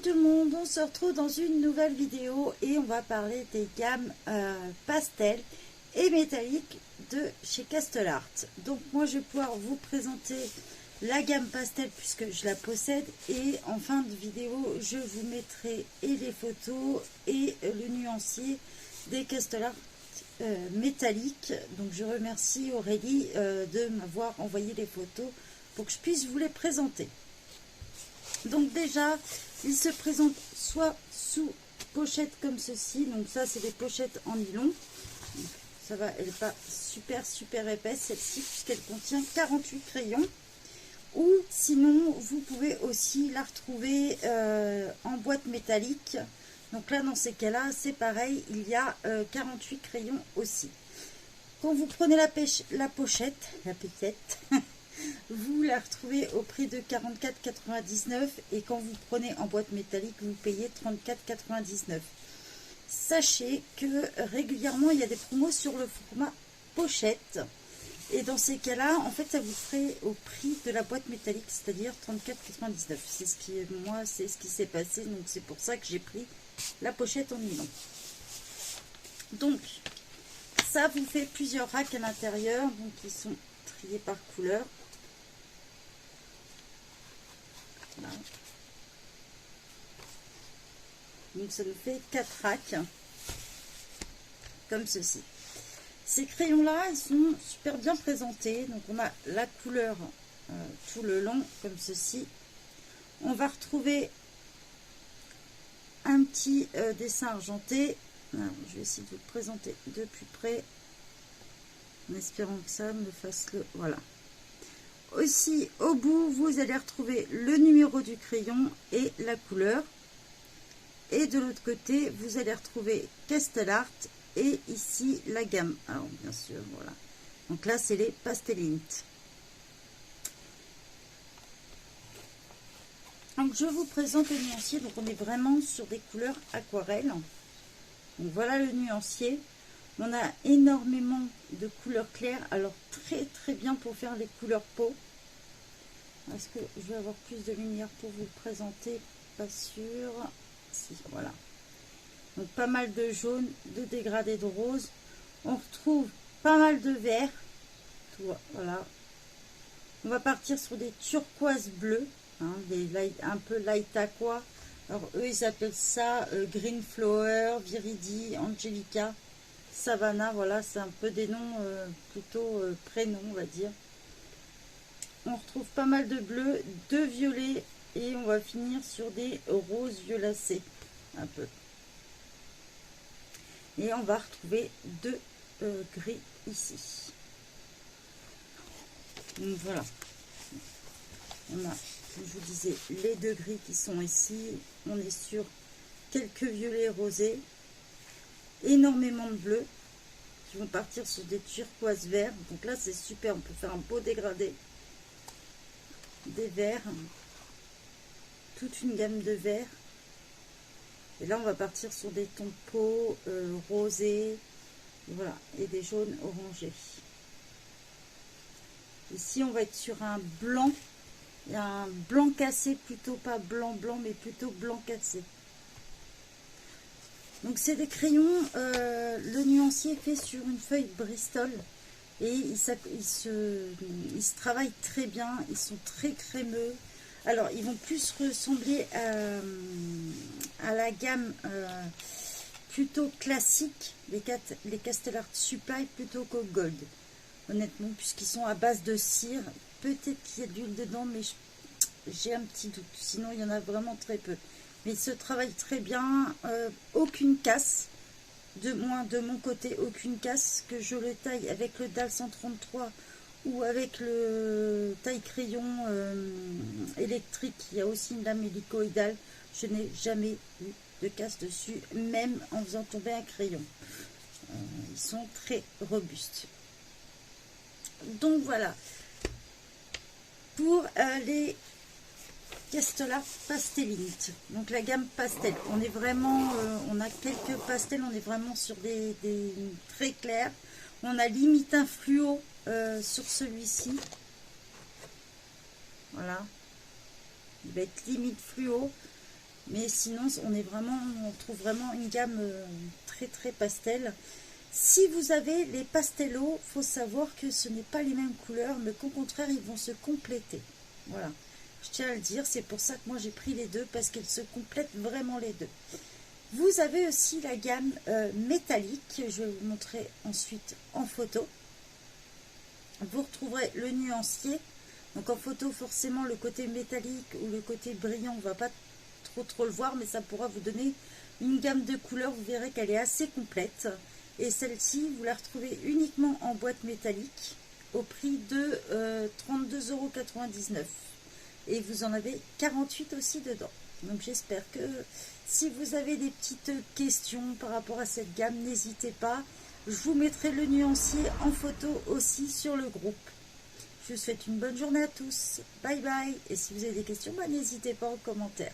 tout le monde, on se retrouve dans une nouvelle vidéo et on va parler des gammes pastel et métalliques de chez Castellart. Donc moi je vais pouvoir vous présenter la gamme pastel puisque je la possède, et en fin de vidéo je vous mettrai et les photos et le nuancier des Castellart métalliques. Donc je remercie Aurélie de m'avoir envoyé les photos pour que je puisse vous les présenter. Donc déjà, il se présente soit sous pochette comme ceci. Donc ça, c'est des pochettes en nylon. Donc, ça va, elle n'est pas super épaisse celle-ci, puisqu'elle contient 48 crayons. Ou sinon, vous pouvez aussi la retrouver en boîte métallique. Donc là, dans ces cas-là, c'est pareil, il y a 48 crayons aussi. Quand vous prenez la pochette, vous la retrouvez au prix de 44,99 € et quand vous prenez en boîte métallique, vous payez 34,99 €. Sachez que régulièrement, il y a des promos sur le format pochette. Et dans ces cas-là, en fait, ça vous ferait au prix de la boîte métallique, c'est-à-dire 34,99 €. C'est ce qui, moi, c'est ce qui s'est passé. Donc, c'est pour ça que j'ai pris la pochette en nylon. Donc, ça vous fait plusieurs racks à l'intérieur. Donc, ils sont triés par couleur. Voilà. Donc ça nous fait 4 racks comme ceci. Ces crayons là, ils sont super bien présentés. Donc on a la couleur tout le long comme ceci. On va retrouver un petit dessin argenté. Alors, je vais essayer de vous le présenter de plus près en espérant que ça me fasse le... Voilà. Aussi, au bout, vous allez retrouver le numéro du crayon et la couleur. Et de l'autre côté, vous allez retrouver Castellart et ici la gamme. Alors, bien sûr, voilà. Donc là, c'est les Pastelint. Donc, je vous présente le nuancier. Donc, on est vraiment sur des couleurs aquarelles. Donc, voilà le nuancier. On a énormément de couleurs claires, alors très bien pour faire les couleurs peau. Est-ce que je vais avoir plus de lumière pour vous le présenter? Pas sûr. Si, voilà. Donc pas mal de jaune, de dégradés de rose. On retrouve pas mal de vert. Voilà. On va partir sur des turquoises bleues, hein, des light, un peu light aqua. Alors eux ils appellent ça Green Flower, Viridi, Angelica, Savannah. Voilà, c'est un peu des noms plutôt prénoms, on va dire. On retrouve pas mal de bleu, de violet, et on va finir sur des roses violacés un peu. Et on va retrouver deux gris ici. Donc voilà. On a, comme je vous disais, les deux gris qui sont ici. On est sur quelques violets rosés, énormément de bleu qui vont partir sur des turquoises verts. Donc là c'est super, on peut faire un beau dégradé, des verts, toute une gamme de verts. Et là on va partir sur des tons peau rosés, voilà, et des jaunes orangés. Ici on va être sur un blanc, il y a un blanc cassé, plutôt pas blanc mais plutôt blanc cassé. Donc c'est des crayons, le nuancier est fait sur une feuille Bristol et il se travaille très bien, ils sont très crémeux. Alors ils vont plus ressembler à la gamme plutôt classique, les Castellart Supply, plutôt qu'au Gold, honnêtement, puisqu'ils sont à base de cire. Peut-être qu'il y a de l'huile dedans, mais j'ai un petit doute, sinon il y en a vraiment très peu. Mais il se travaille très bien, aucune casse, de mon côté, aucune casse, que je le taille avec le DAL 133 ou avec le taille crayon électrique. Il y a aussi une lame hélicoïdale, je n'ai jamais eu de casse dessus, même en faisant tomber un crayon. Ils sont très robustes. Donc voilà, pour les Castellart Pastelint, donc la gamme pastel, on est vraiment, on a quelques pastels, on est vraiment sur des très clairs. On a limite un fluo sur celui-ci, voilà, il va être limite fluo. Mais sinon, on trouve vraiment une gamme très très pastel. Si vous avez les pastellos, faut savoir que ce n'est pas les mêmes couleurs, mais qu'au contraire, ils vont se compléter. Voilà, je tiens à le dire, c'est pour ça que moi j'ai pris les deux, parce qu'elles se complètent vraiment les deux. Vous avez aussi la gamme métallique, que je vais vous montrer ensuite en photo. Vous retrouverez le nuancier. Donc en photo, forcément, le côté métallique ou le côté brillant, on ne va pas trop le voir, mais ça pourra vous donner une gamme de couleurs. Vous verrez qu'elle est assez complète. Et celle-ci, vous la retrouvez uniquement en boîte métallique au prix de 32,99 €. Et vous en avez 48 aussi dedans. Donc j'espère que si vous avez des petites questions par rapport à cette gamme, n'hésitez pas. Je vous mettrai le nuancier en photo aussi sur le groupe. Je vous souhaite une bonne journée à tous. Bye bye. Et si vous avez des questions, n'hésitez pas en commentaire.